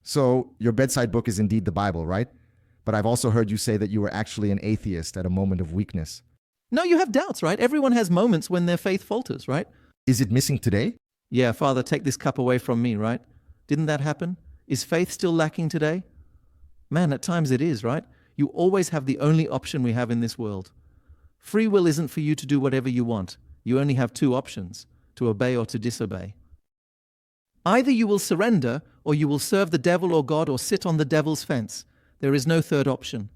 So your bedside book is indeed the Bible, right? But I've also heard you say that you were actually an atheist at a moment of weakness. No, you have doubts, right? Everyone has moments when their faith falters, right? Is it missing today? Yeah, Father, take this cup away from me, right? Didn't that happen? Is faith still lacking today? Man, at times it is, right? You always have the only option we have in this world. Free will isn't for you to do whatever you want. You only have two options, to obey or to disobey. Either you will surrender, or you will serve the devil or God or sit on the devil's fence. There is no third option.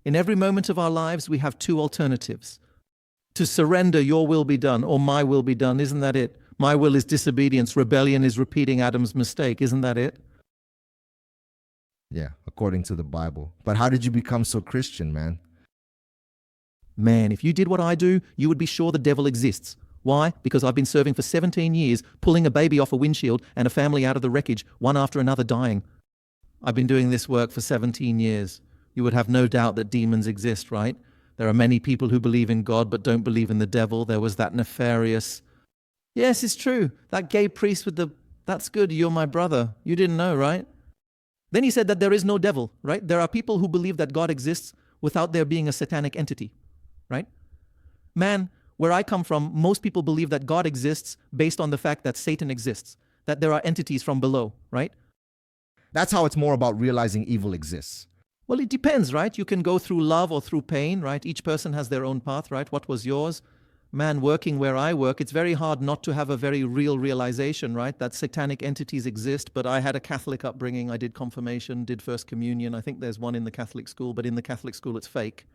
In every moment of our lives, we have two alternatives. To surrender, your will be done, or my will be done. Isn't that it? My will is disobedience. Rebellion is repeating Adam's mistake. Isn't that it? Yeah, according to the Bible. But how did you become so Christian, man? Man, if you did what I do, you would be sure the devil exists. Why? Because I've been serving for 17 years, pulling a baby off a windshield and a family out of the wreckage, one after another dying. I've been doing this work for 17 years. You would have no doubt that demons exist, right? There are many people who believe in God but don't believe in the devil. There was that nefarious... Yes, it's true. That gay priest with the... That's good, you're my brother. You didn't know, right? Then he said that there is no devil, right? There are people who believe that God exists without there being a satanic entity, right? Man, where I come from, most people believe that God exists based on the fact that Satan exists, that there are entities from below, right? That's how it's more about realizing evil exists. Well, it depends, right? You can go through love or through pain, right? Each person has their own path, right? What was yours? Man, working where I work, it's very hard not to have a very real realization, right? That satanic entities exist, but I had a Catholic upbringing. I did confirmation, did First Communion. I think there's one in the Catholic school, but in the Catholic school it's fake.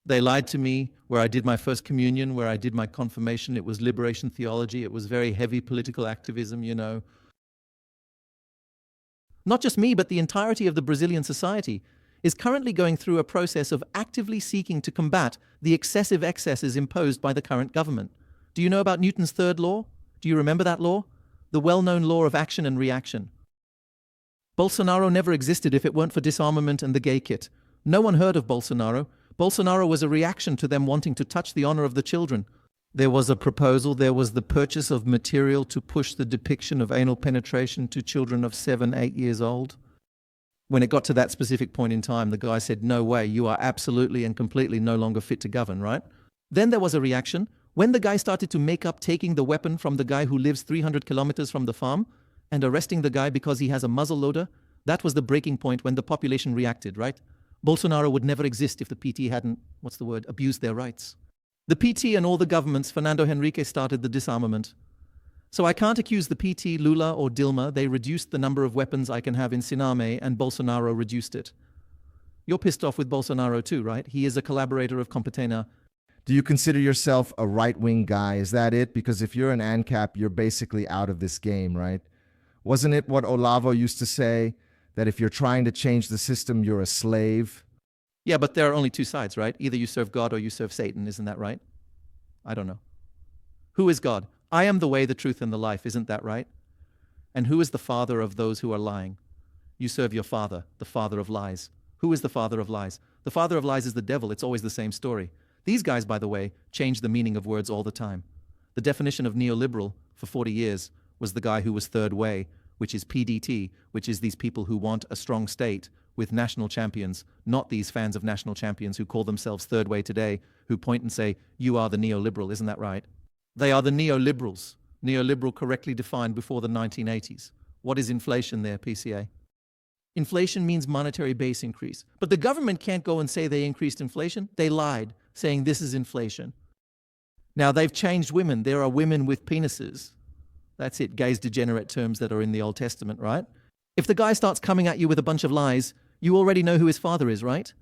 They lied to me where I did my First Communion, where I did my confirmation. It was liberation theology. It was very heavy political activism, you know. Not just me, but the entirety of the Brazilian society is currently going through a process of actively seeking to combat the excessive excesses imposed by the current government. Do you know about Newton's third law? Do you remember that law? The well-known law of action and reaction. Bolsonaro never existed if it weren't for disarmament and the gay kit. No one heard of Bolsonaro. Bolsonaro was a reaction to them wanting to touch the honor of the children. There was a proposal, there was the purchase of material to push the depiction of anal penetration to children of 7, 8 years old. When it got to that specific point in time, the guy said, no way, you are absolutely and completely no longer fit to govern, right? Then there was a reaction. When the guy started to make up taking the weapon from the guy who lives 300 kilometers from the farm and arresting the guy because he has a muzzle loader, that was the breaking point when the population reacted, right? Bolsonaro would never exist if the PT hadn't, abused their rights. The PT and all the governments, Fernando Henrique started the disarmament. So I can't accuse the PT, Lula or Dilma. They reduced the number of weapons I can have in Siname, and Bolsonaro reduced it. You're pissed off with Bolsonaro too, right? He is a collaborator of Competena. Do you consider yourself a right-wing guy? Is that it? Because if you're an ANCAP, you're basically out of this game, right? Wasn't it what Olavo used to say, that if you're trying to change the system, you're a slave? Yeah, but there are only two sides, right? Either you serve God or you serve Satan, isn't that right? I don't know. Who is God? I am the way, the truth, and the life, isn't that right? And who is the father of those who are lying? You serve your father, the father of lies. Who is the father of lies? The father of lies is the devil. It's always the same story. These guys, by the way, change the meaning of words all the time. The definition of neoliberal for 40 years was the guy who was third way, which is PDT, which is these people who want a strong state with national champions, not these fans of national champions who call themselves third way today, who point and say, you are the neoliberal, isn't that right? They are the neoliberals. Neoliberal correctly defined before the 1980s. What is inflation there, PCA? Inflation means monetary base increase. But the government can't go and say they increased inflation. They lied, saying this is inflation. Now they've changed women. There are women with penises. That's it, gays degenerate terms that are in the Old Testament, right? If the guy starts coming at you with a bunch of lies, you already know who his father is, right?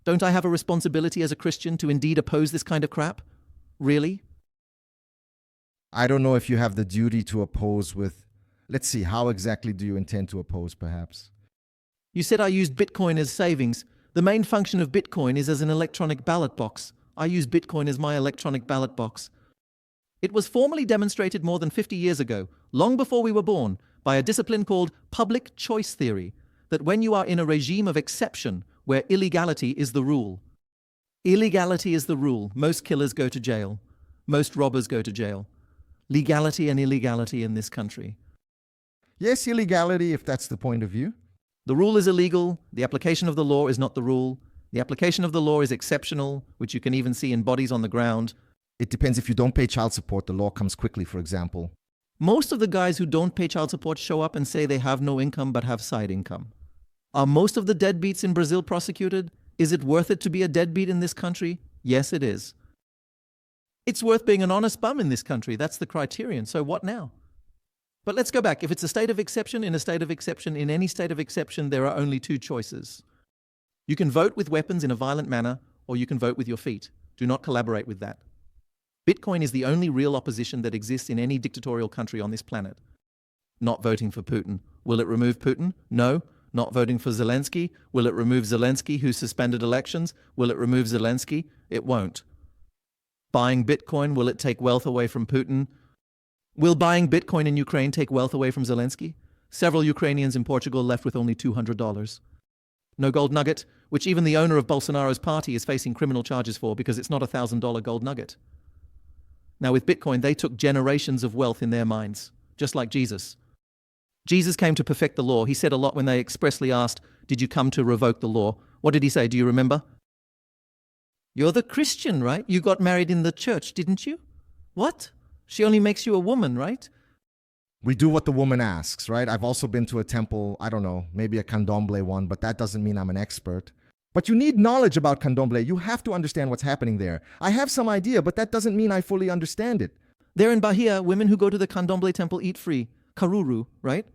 Don't I have a responsibility as a Christian to indeed oppose this kind of crap? Really? I don't know if you have the duty to oppose with... Let's see, how exactly do you intend to oppose, perhaps? You said I used Bitcoin as savings. The main function of Bitcoin is as an electronic ballot box. I use Bitcoin as my electronic ballot box. It was formally demonstrated more than 50 years ago, long before we were born, by a discipline called public choice theory, that when you are in a regime of exception where illegality is the rule, illegality is the rule, most killers go to jail, most robbers go to jail. Legality and illegality in this country. Yes, illegality, if that's the point of view. The rule is illegal. The application of the law is not the rule. The application of the law is exceptional, which you can even see in bodies on the ground. It depends. If you don't pay child support, the law comes quickly, for example. Most of the guys who don't pay child support show up and say they have no income but have side income. Are most of the deadbeats in Brazil prosecuted? Is it worth it to be a deadbeat in this country? Yes, it is. It's worth being an honest bum in this country. That's the criterion. So what now? But let's go back. If it's a state of exception, in a state of exception, in any state of exception, there are only two choices. You can vote with weapons in a violent manner, or you can vote with your feet. Do not collaborate with that. Bitcoin is the only real opposition that exists in any dictatorial country on this planet. Not voting for Putin. Will it remove Putin? No. Not voting for Zelensky. Will it remove Zelensky, who suspended elections? Will it remove Zelensky? It won't. Buying Bitcoin, will it take wealth away from Putin? Will buying Bitcoin in Ukraine take wealth away from Zelensky? Several Ukrainians in Portugal left with only $200. No gold nugget, which even the owner of Bolsonaro's party is facing criminal charges for because it's not a $1,000 gold nugget. Now with Bitcoin, they took generations of wealth in their minds, just like Jesus. Jesus came to perfect the law. He said a lot when they expressly asked, "Did you come to revoke the law?" What did he say? Do you remember? "You're the Christian, right? You got married in the church, didn't you?" "What? She only makes you a woman, right?" We do what the woman asks, right? I've also been to a temple, I don't know, maybe a candomblé one, but that doesn't mean I'm an expert. But you need knowledge about candomblé. You have to understand what's happening there. I have some idea, but that doesn't mean I fully understand it. There in Bahia, women who go to the candomblé temple eat free. Karuru, right?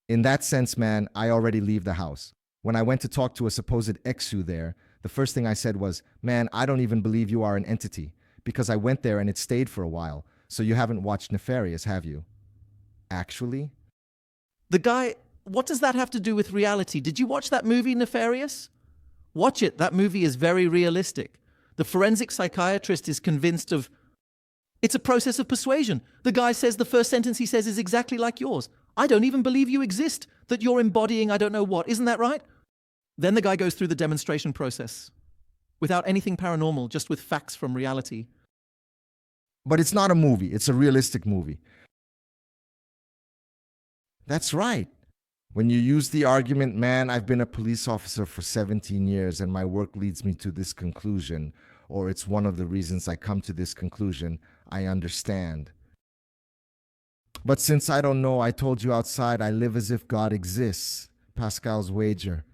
In that sense, man, I already leave the house. When I went to talk to a supposed exu there, the first thing I said was, "Man, I don't even believe you are an entity," because I went there and it stayed for a while. So you haven't watched Nefarious, have you? Actually? The guy, what does that have to do with reality? Did you watch that movie, Nefarious? Watch it. That movie is very realistic. The forensic psychiatrist is convinced of... It's a process of persuasion. The guy says the first sentence he says is exactly like yours. "I don't even believe you exist, that you're embodying I don't know what." Isn't that right? Then the guy goes through the demonstration process without anything paranormal, just with facts from reality. But it's not a movie. It's a realistic movie. That's right. When you use the argument, "Man, I've been a police officer for 17 years and my work leads me to this conclusion," or "It's one of the reasons I come to this conclusion," I understand. But since I don't know, I told you outside, I live as if God exists. Pascal's wager.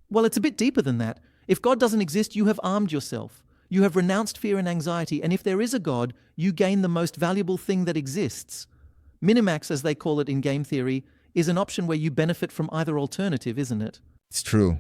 Well, it's a bit deeper than that. If God doesn't exist, you have armed yourself. You have renounced fear and anxiety, and if there is a God, you gain the most valuable thing that exists. Minimax, as they call it in game theory, is an option where you benefit from either alternative, isn't it? It's true.